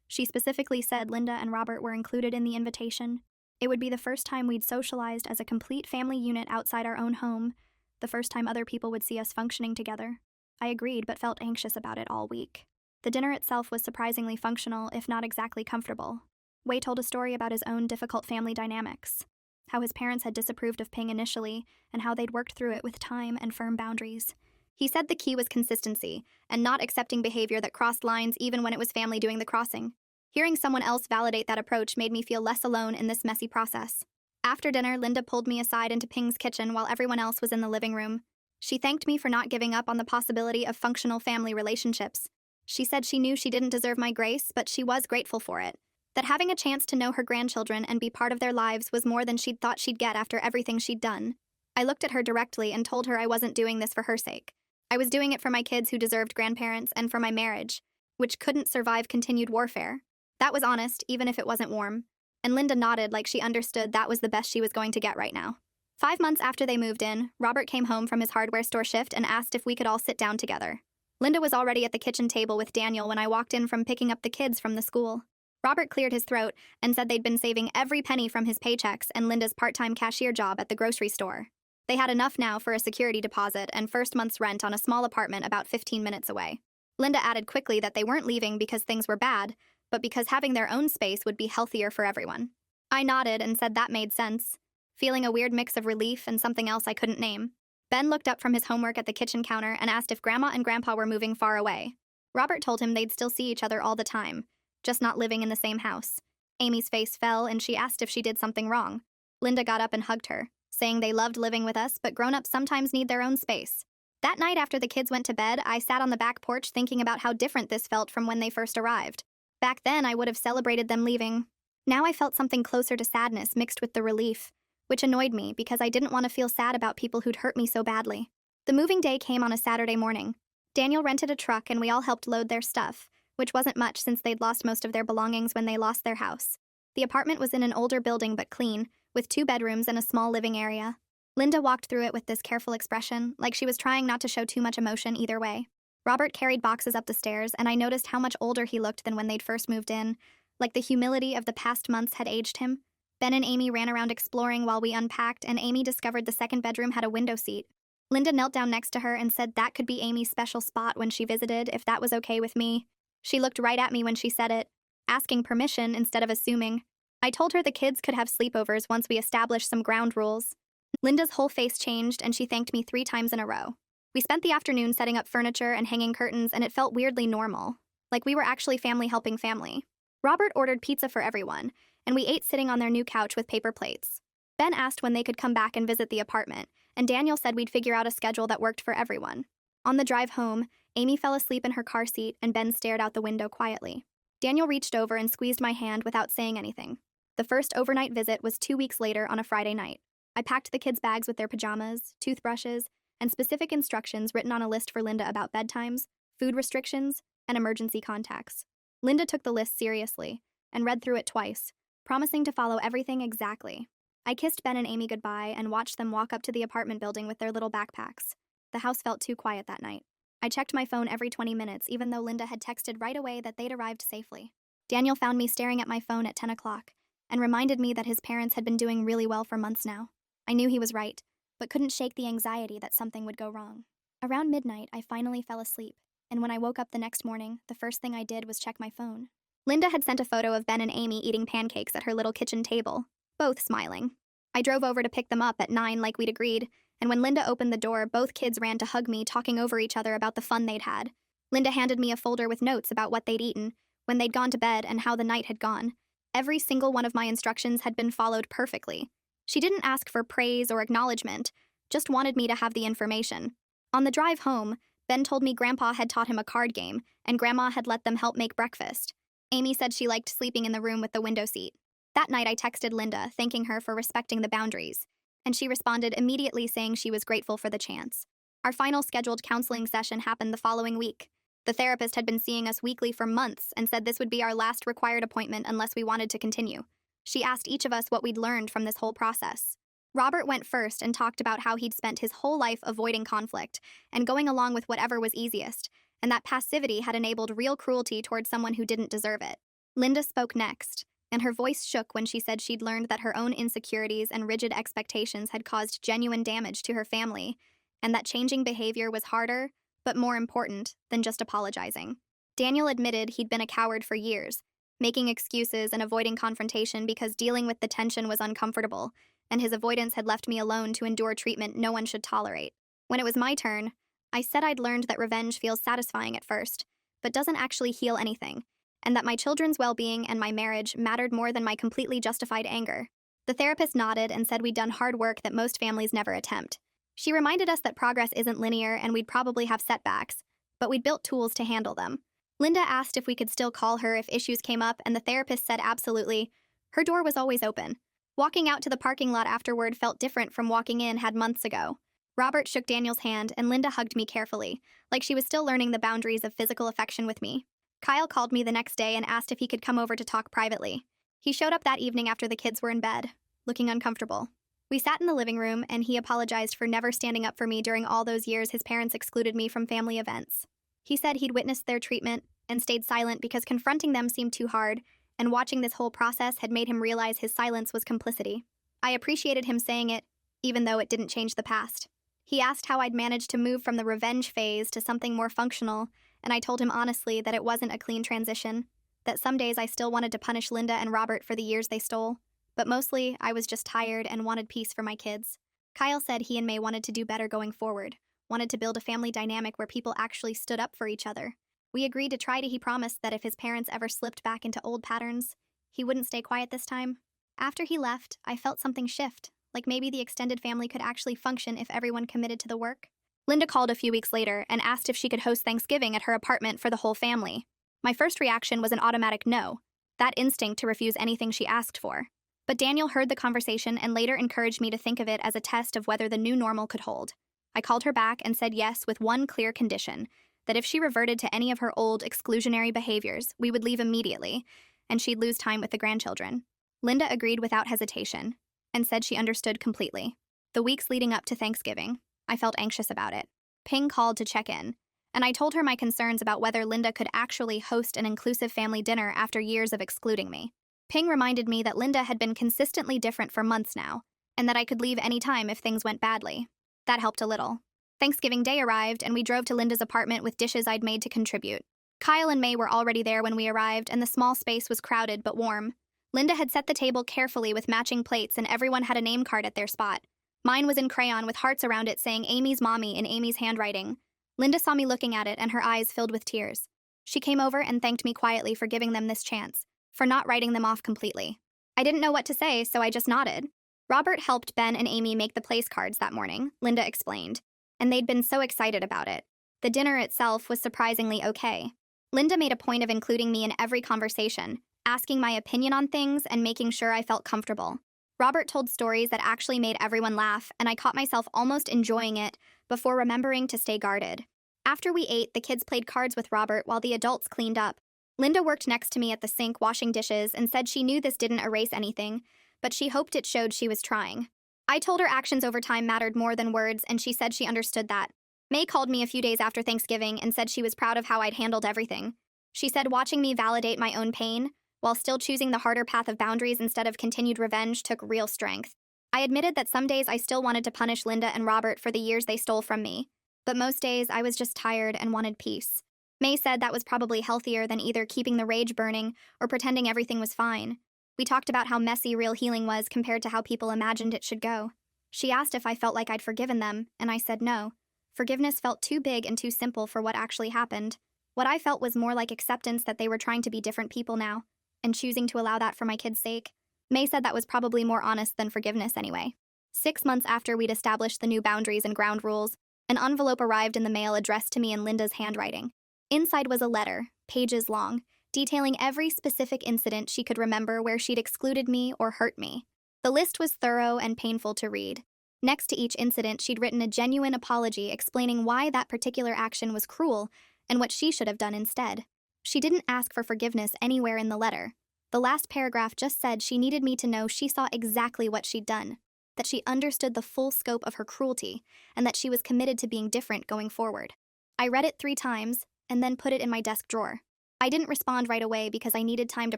She specifically said Linda and Robert were included in the invitation. It would be the first time we'd socialized as a complete family unit outside our own home, the first time other people would see us functioning together. I agreed, but felt anxious about it all week. The dinner itself was surprisingly functional, if not exactly comfortable. Wei told a story about his own difficult family dynamics, how his parents had disapproved of Ping initially, and how they'd worked through it with time and firm boundaries. He said the key was consistency, and not accepting behavior that crossed lines even when it was family doing the crossing. Hearing someone else validate that approach made me feel less alone in this messy process. After dinner, Linda pulled me aside into Ping's kitchen while everyone else was in the living room. She thanked me for not giving up on the possibility of functional family relationships. She said she knew she didn't deserve my grace, but she was grateful for it. That having a chance to know her grandchildren and be part of their lives was more than she'd thought she'd get after everything she'd done. I looked at her directly and told her I wasn't doing this for her sake. I was doing it for my kids who deserved grandparents and for my marriage, which couldn't survive continued warfare. That was honest, even if it wasn't warm. And Linda nodded like she understood that was the best she was going to get right now. 5 months after they moved in, Robert came home from his hardware store shift and asked if we could all sit down together. Linda was already at the kitchen table with Daniel when I walked in from picking up the kids from the school. Robert cleared his throat and said they'd been saving every penny from his paychecks and Linda's part-time cashier job at the grocery store. They had enough now for a security deposit and first month's rent on a small apartment about 15 minutes away. Linda added quickly that they weren't leaving because things were bad, but because having their own space would be healthier for everyone. I nodded and said that made sense, feeling a weird mix of relief and something else I couldn't name. Ben looked up from his homework at the kitchen counter and asked if Grandma and Grandpa were moving far away. Robert told him they'd still see each other all the time, just not living in the same house. Amy's face fell and she asked if she did something wrong. Linda got up and hugged her, saying they loved living with us, but grown-ups sometimes need their own space. That night after the kids went to bed, I sat on the back porch thinking about how different this felt from when they first arrived. Back then, I would have celebrated them leaving. Now I felt something closer to sadness mixed with the relief, which annoyed me because I didn't want to feel sad about people who'd hurt me so badly. The moving day came on a Saturday morning. Daniel rented a truck and we all helped load their stuff, which wasn't much since they'd lost most of their belongings when they lost their house. The apartment was in an older building but clean, with 2 bedrooms and a small living area. Linda walked through it with this careful expression, like she was trying not to show too much emotion either way. Robert carried boxes up the stairs, and I noticed how much older he looked than when they'd first moved in, like the humility of the past months had aged him. Ben and Amy ran around exploring while we unpacked, and Amy discovered the second bedroom had a window seat. Linda knelt down next to her and said that could be Amy's special spot when she visited, if that was okay with me. She looked right at me when she said it, asking permission instead of assuming. I told her the kids could have sleepovers once we established some ground rules. Linda's whole face changed, and she thanked me 3 times in a row. We spent the afternoon setting up furniture and hanging curtains, and it felt weirdly normal, like we were actually family helping family. Robert ordered pizza for everyone, and we ate sitting on their new couch with paper plates. Ben asked when they could come back and visit the apartment, and Daniel said we'd figure out a schedule that worked for everyone. On the drive home, Amy fell asleep in her car seat, and Ben stared out the window quietly. Daniel reached over and squeezed my hand without saying anything. The first overnight visit was 2 weeks later on a Friday night. I packed the kids' bags with their pajamas, toothbrushes, and specific instructions written on a list for Linda about bedtimes, food restrictions, and emergency contacts. Linda took the list seriously and read through it twice, promising to follow everything exactly. I kissed Ben and Amy goodbye and watched them walk up to the apartment building with their little backpacks. The house felt too quiet that night. I checked my phone every 20 minutes, even though Linda had texted right away that they'd arrived safely. Daniel found me staring at my phone at 10 o'clock and reminded me that his parents had been doing really well for months now. I knew he was right, but couldn't shake the anxiety that something would go wrong. Around midnight, I finally fell asleep, and when I woke up the next morning, the first thing I did was check my phone. Linda had sent a photo of Ben and Amy eating pancakes at her little kitchen table, both smiling. I drove over to pick them up at 9 like we'd agreed, and when Linda opened the door, both kids ran to hug me, talking over each other about the fun they'd had. Linda handed me a folder with notes about what they'd eaten, when they'd gone to bed, and how the night had gone. Every single one of my instructions had been followed perfectly. She didn't ask for praise or acknowledgement, just wanted me to have the information. On the drive home, Ben told me Grandpa had taught him a card game, and Grandma had let them help make breakfast. Amy said she liked sleeping in the room with the window seat. That night I texted Linda, thanking her for respecting the boundaries, and she responded immediately saying she was grateful for the chance. Our final scheduled counseling session happened the following week. The therapist had been seeing us weekly for months and said this would be our last required appointment unless we wanted to continue. She asked each of us what we'd learned from this whole process. Robert went first and talked about how he'd spent his whole life avoiding conflict and going along with whatever was easiest, and that passivity had enabled real cruelty towards someone who didn't deserve it. Linda spoke next, and her voice shook when she said she'd learned that her own insecurities and rigid expectations had caused genuine damage to her family, and that changing behavior was harder, but more important, than just apologizing. Daniel admitted he'd been a coward for years, making excuses and avoiding confrontation because dealing with the tension was uncomfortable, and his avoidance had left me alone to endure treatment no one should tolerate. When it was my turn, I said I'd learned that revenge feels satisfying at first, but doesn't actually heal anything, and that my children's well-being and my marriage mattered more than my completely justified anger. The therapist nodded and said we'd done hard work that most families never attempt. She reminded us that progress isn't linear and we'd probably have setbacks, but we'd built tools to handle them. Linda asked if we could still call her if issues came up, and the therapist said absolutely. Her door was always open. Walking out to the parking lot afterward felt different from walking in had months ago. Robert shook Daniel's hand, and Linda hugged me carefully, like she was still learning the boundaries of physical affection with me. Kyle called me the next day and asked if he could come over to talk privately. He showed up that evening after the kids were in bed, looking uncomfortable. We sat in the living room, and he apologized for never standing up for me during all those years his parents excluded me from family events. He said he'd witnessed their treatment and stayed silent because confronting them seemed too hard, and watching this whole process had made him realize his silence was complicity. I appreciated him saying it, even though it didn't change the past. He asked how I'd managed to move from the revenge phase to something more functional, and I told him honestly that it wasn't a clean transition, that some days I still wanted to punish Linda and Robert for the years they stole, but mostly I was just tired and wanted peace for my kids. Kyle said he and May wanted to do better going forward, wanted to build a family dynamic where people actually stood up for each other. We agreed to try to. He promised that if his parents ever slipped back into old patterns, he wouldn't stay quiet this time. After he left, I felt something shift, like maybe the extended family could actually function if everyone committed to the work. Linda called a few weeks later and asked if she could host Thanksgiving at her apartment for the whole family. My first reaction was an automatic no, that instinct to refuse anything she asked for. But Daniel heard the conversation and later encouraged me to think of it as a test of whether the new normal could hold. I called her back and said yes with one clear condition, that if she reverted to any of her old exclusionary behaviors, we would leave immediately, and she'd lose time with the grandchildren. Linda agreed without hesitation, and said she understood completely. The weeks leading up to Thanksgiving, I felt anxious about it. Ping called to check in, and I told her my concerns about whether Linda could actually host an inclusive family dinner after years of excluding me. Ping reminded me that Linda had been consistently different for months now, and that I could leave any time if things went badly. That helped a little. Thanksgiving Day arrived, and we drove to Linda's apartment with dishes I'd made to contribute. Kyle and May were already there when we arrived, and the small space was crowded but warm. Linda had set the table carefully with matching plates, and everyone had a name card at their spot. Mine was in crayon with hearts around it saying Amy's mommy in Amy's handwriting. Linda saw me looking at it, and her eyes filled with tears. She came over and thanked me quietly for giving them this chance, for not writing them off completely. I didn't know what to say, so I just nodded. Robert helped Ben and Amy make the place cards that morning, Linda explained, and they'd been so excited about it. The dinner itself was surprisingly okay. Linda made a point of including me in every conversation, asking my opinion on things and making sure I felt comfortable. Robert told stories that actually made everyone laugh, and I caught myself almost enjoying it before remembering to stay guarded. After we ate, the kids played cards with Robert while the adults cleaned up. Linda worked next to me at the sink washing dishes and said she knew this didn't erase anything, but she hoped it showed she was trying. I told her actions over time mattered more than words, and she said she understood that. May called me a few days after Thanksgiving and said she was proud of how I'd handled everything. She said watching me validate my own pain, while still choosing the harder path of boundaries instead of continued revenge, took real strength. I admitted that some days I still wanted to punish Linda and Robert for the years they stole from me, but most days I was just tired and wanted peace. May said that was probably healthier than either keeping the rage burning or pretending everything was fine. We talked about how messy real healing was compared to how people imagined it should go. She asked if I felt like I'd forgiven them, and I said no. Forgiveness felt too big and too simple for what actually happened. What I felt was more like acceptance that they were trying to be different people now, and choosing to allow that for my kids' sake. May said that was probably more honest than forgiveness anyway. 6 months after we'd established the new boundaries and ground rules, an envelope arrived in the mail addressed to me in Linda's handwriting. Inside was a letter, pages long, detailing every specific incident she could remember where she'd excluded me or hurt me. The list was thorough and painful to read. Next to each incident, she'd written a genuine apology explaining why that particular action was cruel and what she should have done instead. She didn't ask for forgiveness anywhere in the letter. The last paragraph just said she needed me to know she saw exactly what she'd done, that she understood the full scope of her cruelty, and that she was committed to being different going forward. I read it 3 times and then put it in my desk drawer. I didn't respond right away because I needed time to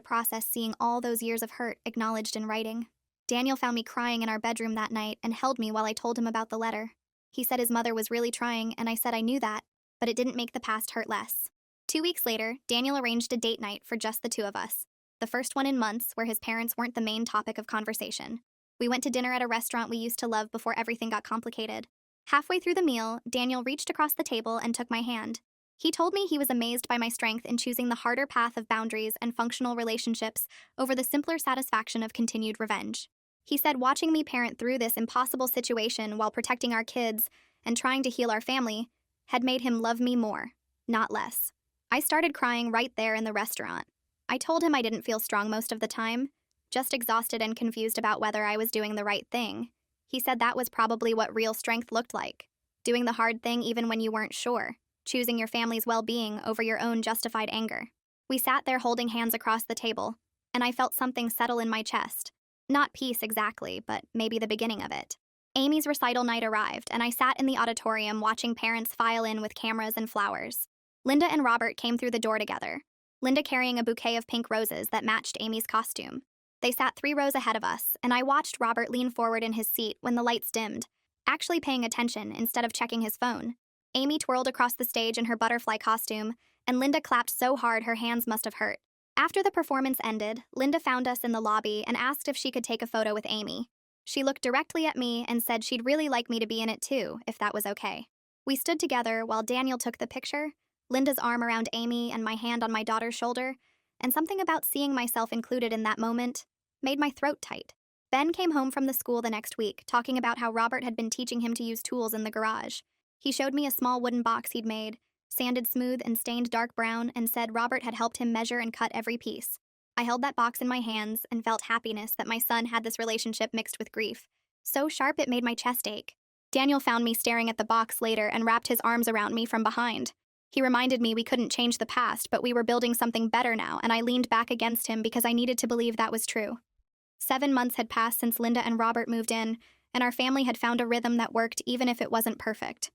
process seeing all those years of hurt acknowledged in writing. Daniel found me crying in our bedroom that night and held me while I told him about the letter. He said his mother was really trying, and I said I knew that, but it didn't make the past hurt less. 2 weeks later, Daniel arranged a date night for just the 2 of us. The first one in months where his parents weren't the main topic of conversation. We went to dinner at a restaurant we used to love before everything got complicated. Halfway through the meal, Daniel reached across the table and took my hand. He told me he was amazed by my strength in choosing the harder path of boundaries and functional relationships over the simpler satisfaction of continued revenge. He said watching me parent through this impossible situation while protecting our kids and trying to heal our family had made him love me more, not less. I started crying right there in the restaurant. I told him I didn't feel strong most of the time, just exhausted and confused about whether I was doing the right thing. He said that was probably what real strength looked like, doing the hard thing even when you weren't sure, choosing your family's well-being over your own justified anger. We sat there holding hands across the table, and I felt something settle in my chest. Not peace exactly, but maybe the beginning of it. Amy's recital night arrived, and I sat in the auditorium watching parents file in with cameras and flowers. Linda and Robert came through the door together, Linda carrying a bouquet of pink roses that matched Amy's costume. They sat 3 rows ahead of us, and I watched Robert lean forward in his seat when the lights dimmed, actually paying attention instead of checking his phone. Amy twirled across the stage in her butterfly costume, and Linda clapped so hard her hands must have hurt. After the performance ended, Linda found us in the lobby and asked if she could take a photo with Amy. She looked directly at me and said she'd really like me to be in it too, if that was okay. We stood together while Daniel took the picture, Linda's arm around Amy and my hand on my daughter's shoulder, and something about seeing myself included in that moment made my throat tight. Ben came home from the school the next week, talking about how Robert had been teaching him to use tools in the garage. He showed me a small wooden box he'd made, sanded smooth and stained dark brown, and said Robert had helped him measure and cut every piece. I held that box in my hands and felt happiness that my son had this relationship mixed with grief. So sharp it made my chest ache. Daniel found me staring at the box later and wrapped his arms around me from behind. He reminded me we couldn't change the past, but we were building something better now, and I leaned back against him because I needed to believe that was true. 7 months had passed since Linda and Robert moved in, and our family had found a rhythm that worked even if it wasn't perfect.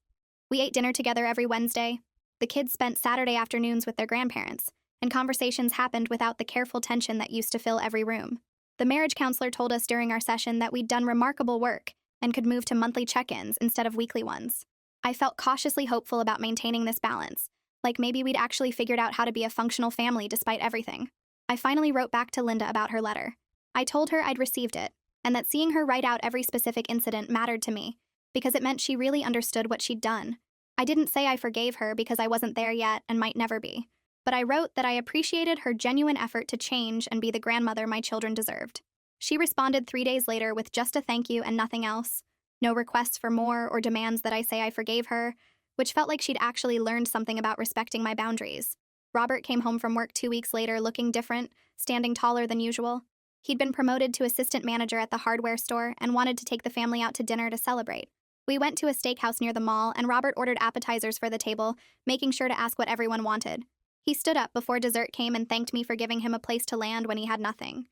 We ate dinner together every Wednesday. The kids spent Saturday afternoons with their grandparents, and conversations happened without the careful tension that used to fill every room. The marriage counselor told us during our session that we'd done remarkable work and could move to monthly check-ins instead of weekly ones. I felt cautiously hopeful about maintaining this balance, like maybe we'd actually figured out how to be a functional family despite everything. I finally wrote back to Linda about her letter. I told her I'd received it, and that seeing her write out every specific incident mattered to me, because it meant she really understood what she'd done. I didn't say I forgave her because I wasn't there yet and might never be, but I wrote that I appreciated her genuine effort to change and be the grandmother my children deserved. She responded 3 days later with just a thank you and nothing else. No requests for more or demands that I say I forgave her, which felt like she'd actually learned something about respecting my boundaries. Robert came home from work 2 weeks later looking different, standing taller than usual. He'd been promoted to assistant manager at the hardware store and wanted to take the family out to dinner to celebrate. We went to a steakhouse near the mall, and Robert ordered appetizers for the table, making sure to ask what everyone wanted. He stood up before dessert came and thanked me for giving him a place to land when he had nothing.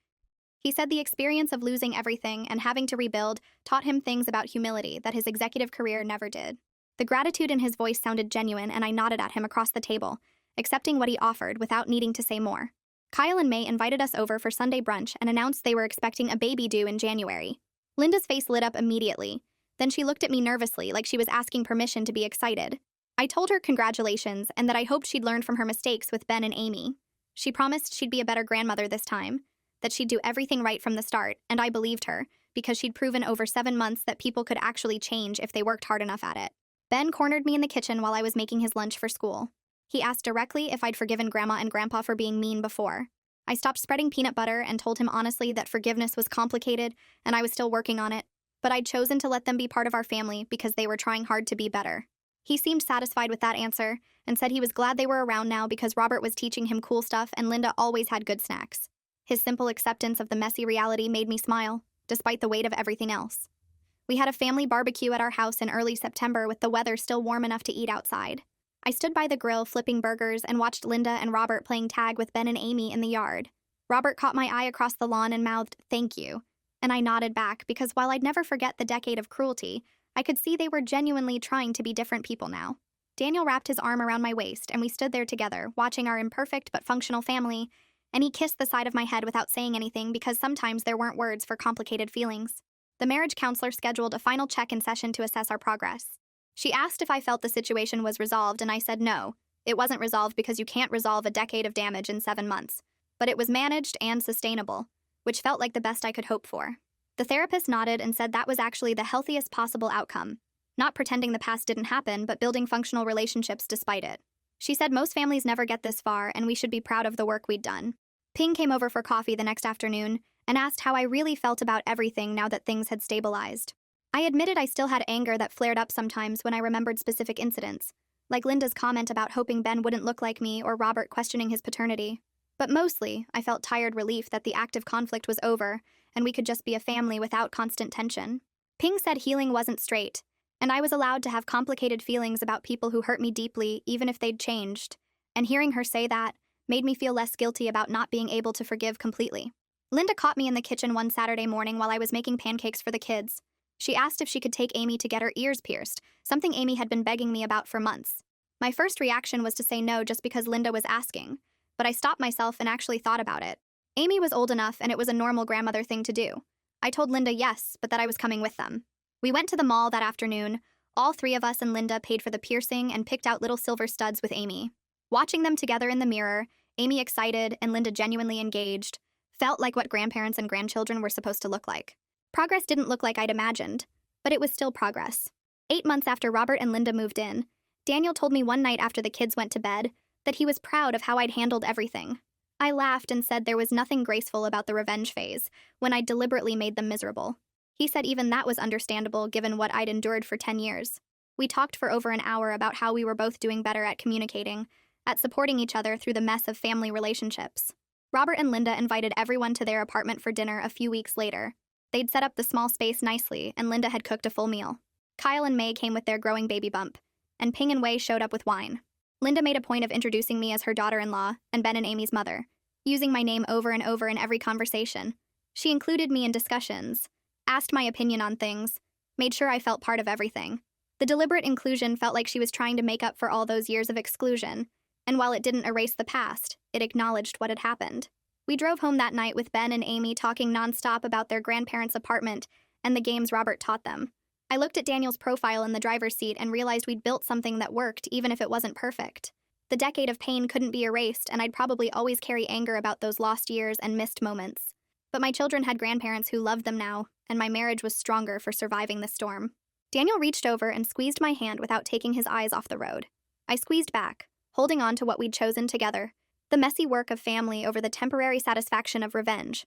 He said the experience of losing everything and having to rebuild taught him things about humility that his executive career never did. The gratitude in his voice sounded genuine, and I nodded at him across the table, accepting what he offered without needing to say more. Kyle and May invited us over for Sunday brunch and announced they were expecting a baby due in January. Linda's face lit up immediately. Then she looked at me nervously, like she was asking permission to be excited. I told her congratulations and that I hoped she'd learned from her mistakes with Ben and Amy. She promised she'd be a better grandmother this time, that she'd do everything right from the start, and I believed her, because she'd proven over 7 months that people could actually change if they worked hard enough at it. Ben cornered me in the kitchen while I was making his lunch for school. He asked directly if I'd forgiven Grandma and Grandpa for being mean before. I stopped spreading peanut butter and told him honestly that forgiveness was complicated and I was still working on it, but I'd chosen to let them be part of our family because they were trying hard to be better. He seemed satisfied with that answer and said he was glad they were around now because Robert was teaching him cool stuff and Linda always had good snacks. His simple acceptance of the messy reality made me smile, despite the weight of everything else. We had a family barbecue at our house in early September with the weather still warm enough to eat outside. I stood by the grill flipping burgers and watched Linda and Robert playing tag with Ben and Amy in the yard. Robert caught my eye across the lawn and mouthed, "Thank you." And I nodded back because while I'd never forget the decade of cruelty, I could see they were genuinely trying to be different people now. Daniel wrapped his arm around my waist and we stood there together, watching our imperfect but functional family, and he kissed the side of my head without saying anything because sometimes there weren't words for complicated feelings. The marriage counselor scheduled a final check-in session to assess our progress. She asked if I felt the situation was resolved, and I said no. It wasn't resolved because you can't resolve a decade of damage in 7 months. But it was managed and sustainable, which felt like the best I could hope for. The therapist nodded and said that was actually the healthiest possible outcome. Not pretending the past didn't happen, but building functional relationships despite it. She said most families never get this far, and we should be proud of the work we'd done. Ping came over for coffee the next afternoon and asked how I really felt about everything now that things had stabilized. I admitted I still had anger that flared up sometimes when I remembered specific incidents, like Linda's comment about hoping Ben wouldn't look like me or Robert questioning his paternity. But mostly, I felt tired relief that the active conflict was over and we could just be a family without constant tension. Ping said healing wasn't straight, and I was allowed to have complicated feelings about people who hurt me deeply even if they'd changed, and hearing her say that made me feel less guilty about not being able to forgive completely. Linda caught me in the kitchen one Saturday morning while I was making pancakes for the kids. She asked if she could take Amy to get her ears pierced, something Amy had been begging me about for months. My first reaction was to say no just because Linda was asking, but I stopped myself and actually thought about it. Amy was old enough and it was a normal grandmother thing to do. I told Linda yes, but that I was coming with them. We went to the mall that afternoon. All 3 of us and Linda paid for the piercing and picked out little silver studs with Amy. Watching them together in the mirror, Amy excited and Linda genuinely engaged, felt like what grandparents and grandchildren were supposed to look like. Progress didn't look like I'd imagined, but it was still progress. 8 months after Robert and Linda moved in, Daniel told me one night after the kids went to bed that he was proud of how I'd handled everything. I laughed and said there was nothing graceful about the revenge phase, when I deliberately made them miserable. He said even that was understandable given what I'd endured for 10 years. We talked for over an hour about how we were both doing better at communicating, at supporting each other through the mess of family relationships. Robert and Linda invited everyone to their apartment for dinner a few weeks later. They'd set up the small space nicely, and Linda had cooked a full meal. Kyle and May came with their growing baby bump, and Ping and Wei showed up with wine. Linda made a point of introducing me as her daughter-in-law and Ben and Amy's mother, using my name over and over in every conversation. She included me in discussions, asked my opinion on things, made sure I felt part of everything. The deliberate inclusion felt like she was trying to make up for all those years of exclusion, and while it didn't erase the past, it acknowledged what had happened. We drove home that night with Ben and Amy talking nonstop about their grandparents' apartment and the games Robert taught them. I looked at Daniel's profile in the driver's seat and realized we'd built something that worked even if it wasn't perfect. The decade of pain couldn't be erased, and I'd probably always carry anger about those lost years and missed moments. But my children had grandparents who loved them now, and my marriage was stronger for surviving the storm. Daniel reached over and squeezed my hand without taking his eyes off the road. I squeezed back, holding on to what we'd chosen together, the messy work of family over the temporary satisfaction of revenge.